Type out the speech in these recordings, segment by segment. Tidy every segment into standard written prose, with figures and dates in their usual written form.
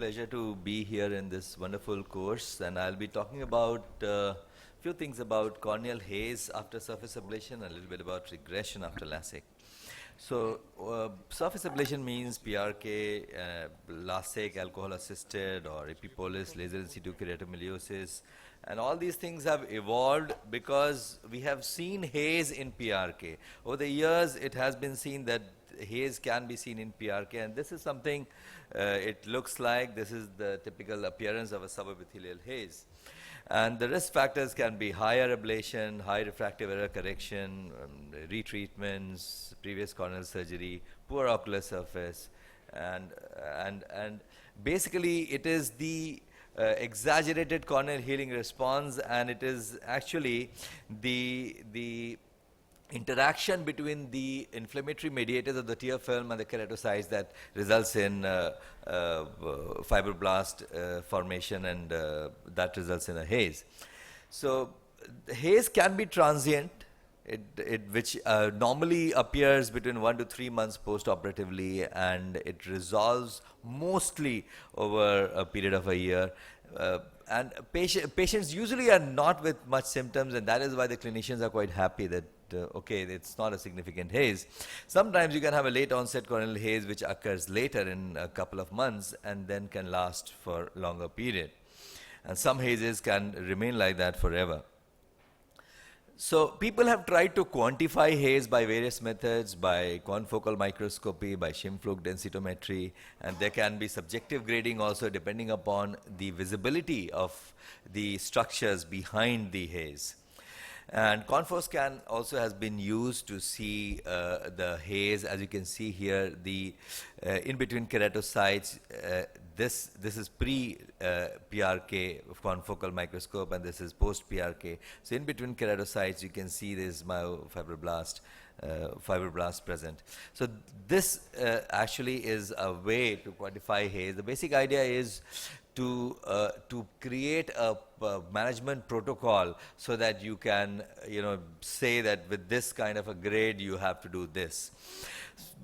pleasure to be here in this wonderful course, and I'll be talking about a few things about corneal haze after surface ablation and a little bit about regression after LASIK. So, surface ablation means PRK, LASIK, alcohol-assisted, or epipolis, laser in situ keratomiliosis, and all these things have evolved because we have seen haze in PRK. Over the years, it has been seen that haze can be seen in PRK, and this is something it looks like. This is the typical appearance of a subepithelial haze. And the risk factors can be higher ablation, high refractive error correction, retreatments, previous corneal surgery, poor ocular surface, and basically it is the exaggerated corneal healing response, and it is actually the interaction between the inflammatory mediators of the tear film and the keratocytes that results in fibroblast formation, and that results in a haze. So the haze can be transient, which normally appears between 1 to 3 months post-operatively, and it resolves mostly over a period of a year. And patients usually are not with much symptoms, and that is why the clinicians are quite happy that okay, it's not a significant haze. Sometimes you can have a late onset corneal haze which occurs later in a couple of months and then can last for longer period. And some hazes can remain like that forever. So people have tried to quantify haze by various methods, by confocal microscopy, by Scheimpflug densitometry, and there can be subjective grading also depending upon the visibility of the structures behind the haze. And Confo scan also has been used to see the haze. As you can see here, the in between keratocytes, this is pre-PRK confocal microscope, and this is post-PRK. So in between keratocytes, you can see this myofibroblast fibroblast present. So this actually is a way to quantify haze. The basic idea is to create a management protocol so that you can say that with this kind of a grade you have to do this.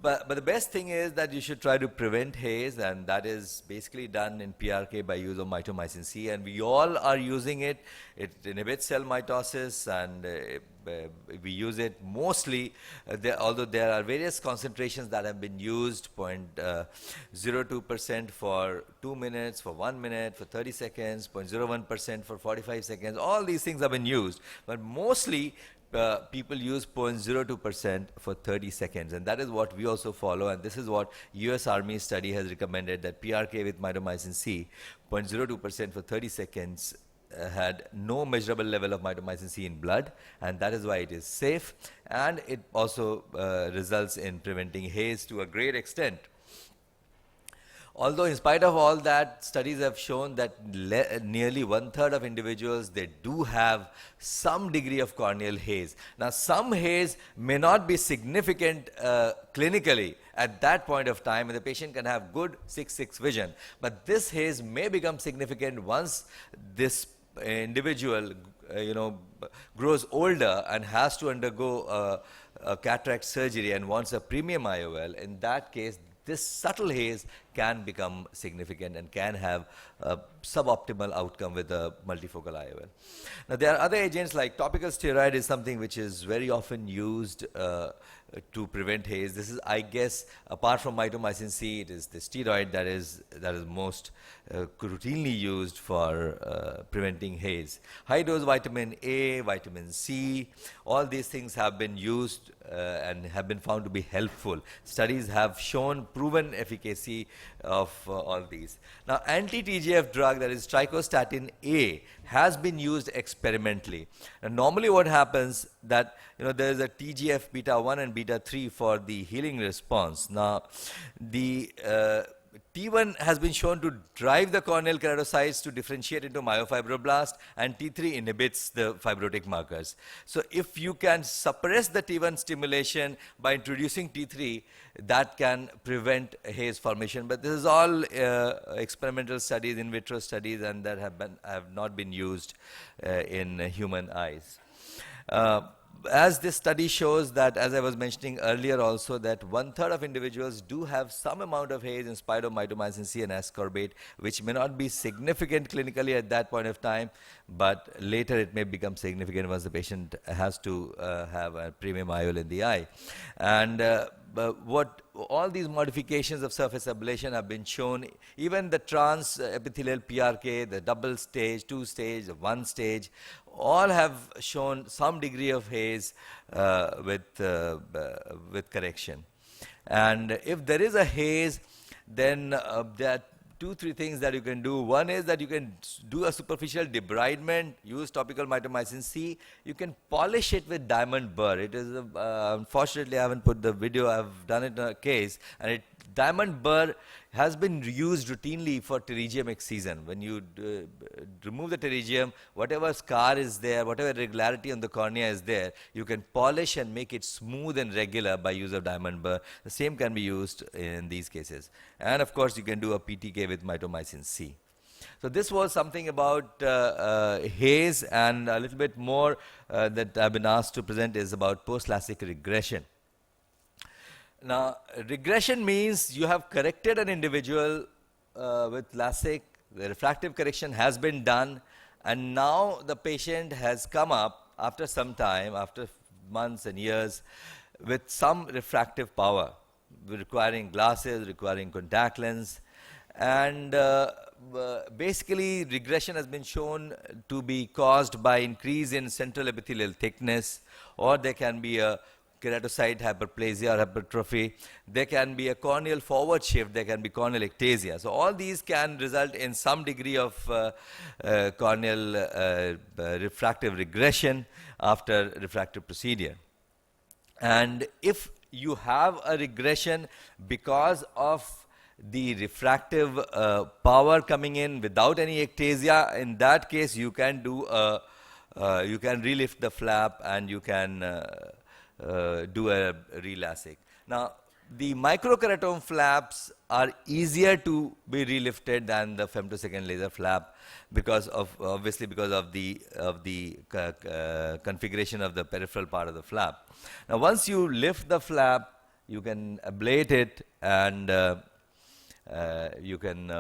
But the best thing is that you should try to prevent haze, and that is basically done in PRK by use of mitomycin C, and we all are using it. It inhibits cell mitosis, and we use it mostly, although there are various concentrations that have been used, 0.02% for 2 minutes, for 1 minute, for 30 seconds, 0.01% for 45 seconds. All these things have been used, but mostly people use 0.02% for 30 seconds, and that is what we also follow, and this is what US Army study has recommended, that PRK with mitomycin C, 0.02% for 30 seconds had no measurable level of mitomycin C in blood, and that is why it is safe, and it also results in preventing haze to a great extent. Although in spite of all that, studies have shown that nearly 1/3 of individuals, they do have some degree of corneal haze. Now some haze may not be significant clinically at that point of time, and the patient can have good 6/6 vision. But this haze may become significant once this individual grows older and has to undergo a cataract surgery and wants a premium IOL. In that case, this subtle haze can become significant and can have a suboptimal outcome with a multifocal IOL. Now there are other agents, like topical steroid is something which is very often used to prevent haze. This is, I guess, apart from mitomycin C, it is the steroid that is most routinely used for preventing haze. High dose vitamin A, vitamin C, all these things have been used and have been found to be helpful. Studies have shown proven efficacy of all these. Now anti-TGF drug, that is trichostatin A, has been used experimentally. And normally what happens that there is a TGF beta 1 and beta 3 for the healing response. Now the T1 has been shown to drive the corneal keratocytes to differentiate into myofibroblast, and T3 inhibits the fibrotic markers. So if you can suppress the T1 stimulation by introducing T3, that can prevent haze formation. But this is all experimental studies, in vitro studies, and that have not been used in human eyes. as this study shows that, as I was mentioning earlier also, that 1/3 of individuals do have some amount of haze in spite of mitomycin C and ascorbate, which may not be significant clinically at that point of time, but later it may become significant once the patient has to have a premium IOL in the eye. And but what all these modifications of surface ablation have been shown, even the trans epithelial PRK, the double stage, 2 stage, the 1 stage, all have shown some degree of haze with correction. And if there is a haze, then there are 2-3 things that you can do. One is that you can do a superficial debridement, use topical mitomycin C. You can polish it with diamond burr. It is, unfortunately, I haven't put the video. I've done it in a case. And diamond burr has been used routinely for pterygium excision. When you remove the pterygium, whatever scar is there, whatever irregularity on the cornea is there, you can polish and make it smooth and regular by use of diamond burr. The same can be used in these cases. And of course, you can do a PTK with mitomycin C. So this was something about haze, and a little bit more that I've been asked to present is about post-LASIK regression. Now, regression means you have corrected an individual with LASIK, the refractive correction has been done, and now the patient has come up after some time, after months and years, with some refractive power, requiring glasses, requiring contact lens, and basically regression has been shown to be caused by increase in central epithelial thickness, or there can be a keratocyte hyperplasia or hypertrophy. There can be a corneal forward shift. There can be corneal ectasia. So all these can result in some degree of corneal refractive regression after refractive procedure. And if you have a regression because of the refractive power coming in without any ectasia, in that case you can do you can relift the flap and you can do a re-LASIK. Now, the microkeratome flaps are easier to be relifted than the femtosecond laser flap because of, obviously, because of the configuration of the peripheral part of the flap. Now, once you lift the flap, you can ablate it and you can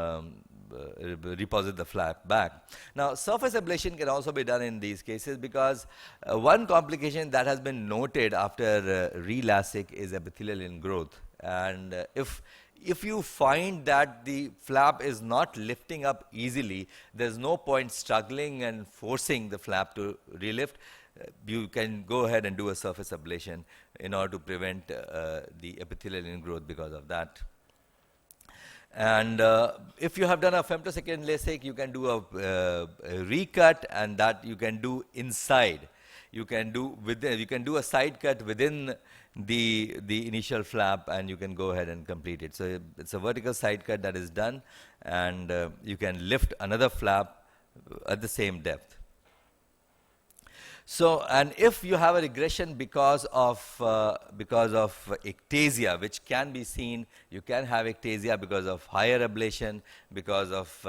reposit the flap back. Now, surface ablation can also be done in these cases because one complication that has been noted after re-LASIK is epithelial ingrowth. And if you find that the flap is not lifting up easily, there's no point struggling and forcing the flap to relift. You can go ahead and do a surface ablation in order to prevent the epithelial ingrowth because of that. And if you have done a femtosecond LASIK, you can do a recut, and that you can do inside. You can do a side cut within the initial flap, and you can go ahead and complete it. So it's a vertical side cut that is done, and you can lift another flap at the same depth. So, and if you have a regression because of ectasia, which can be seen, you can have ectasia because of higher ablation, because of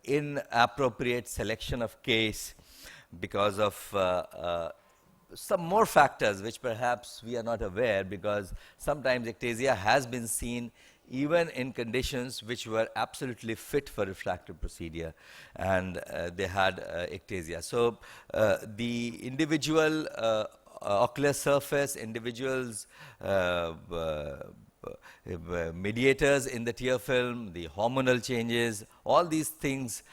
inappropriate selection of case, because of some more factors which perhaps we are not aware, because sometimes ectasia has been seen even in conditions which were absolutely fit for refractive procedure, and they had ectasia. So the individual ocular surface, individuals mediators in the tear film, the hormonal changes, all these things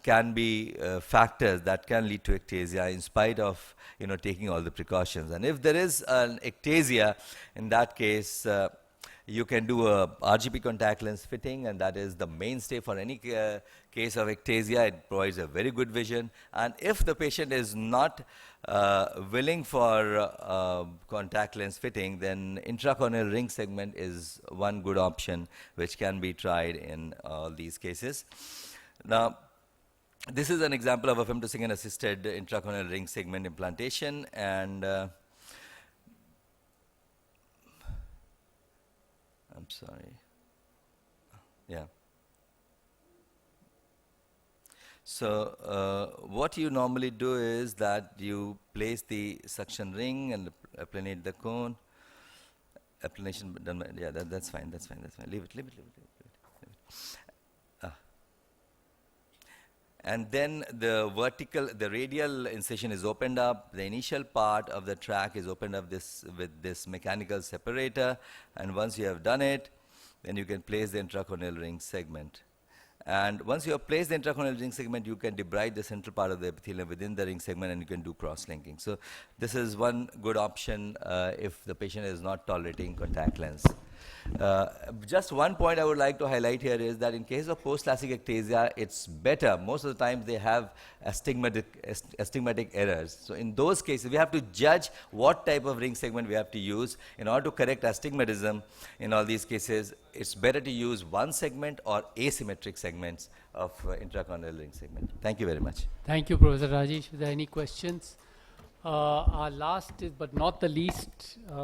can be factors that can lead to ectasia in spite of taking all the precautions. And if there is an ectasia, in that case you can do a RGP contact lens fitting, and that is the mainstay for any case of ectasia. It provides a very good vision. And if the patient is not willing for contact lens fitting, then intracorneal ring segment is one good option which can be tried in all these cases. Now, this is an example of a femtosecond assisted intracorneal ring segment implantation, and I'm sorry. Yeah. So what you normally do is that you place the suction ring and applanate the cone. Applanation done by, yeah, that's fine, that's fine, that's fine. Leave it, leave it, leave it, leave it. Leave it. And then the radial incision is opened up. The initial part of the track is opened up with this mechanical separator. And once you have done it, then you can place the intracorneal ring segment. And once you have placed the intracorneal ring segment, you can debride the central part of the epithelium within the ring segment, and you can do cross-linking. So this is one good option if the patient is not tolerating contact lens. Just one point I would like to highlight here is that in case of post-LASIK ectasia, it's better. Most of the time they have astigmatic errors. So in those cases, we have to judge what type of ring segment we have to use. In order to correct astigmatism, in all these cases, it's better to use one segment or asymmetric segments of intracorneal ring segment. Thank you very much. Thank you, Professor Rajesh. Are there any questions? Our last, but not the least,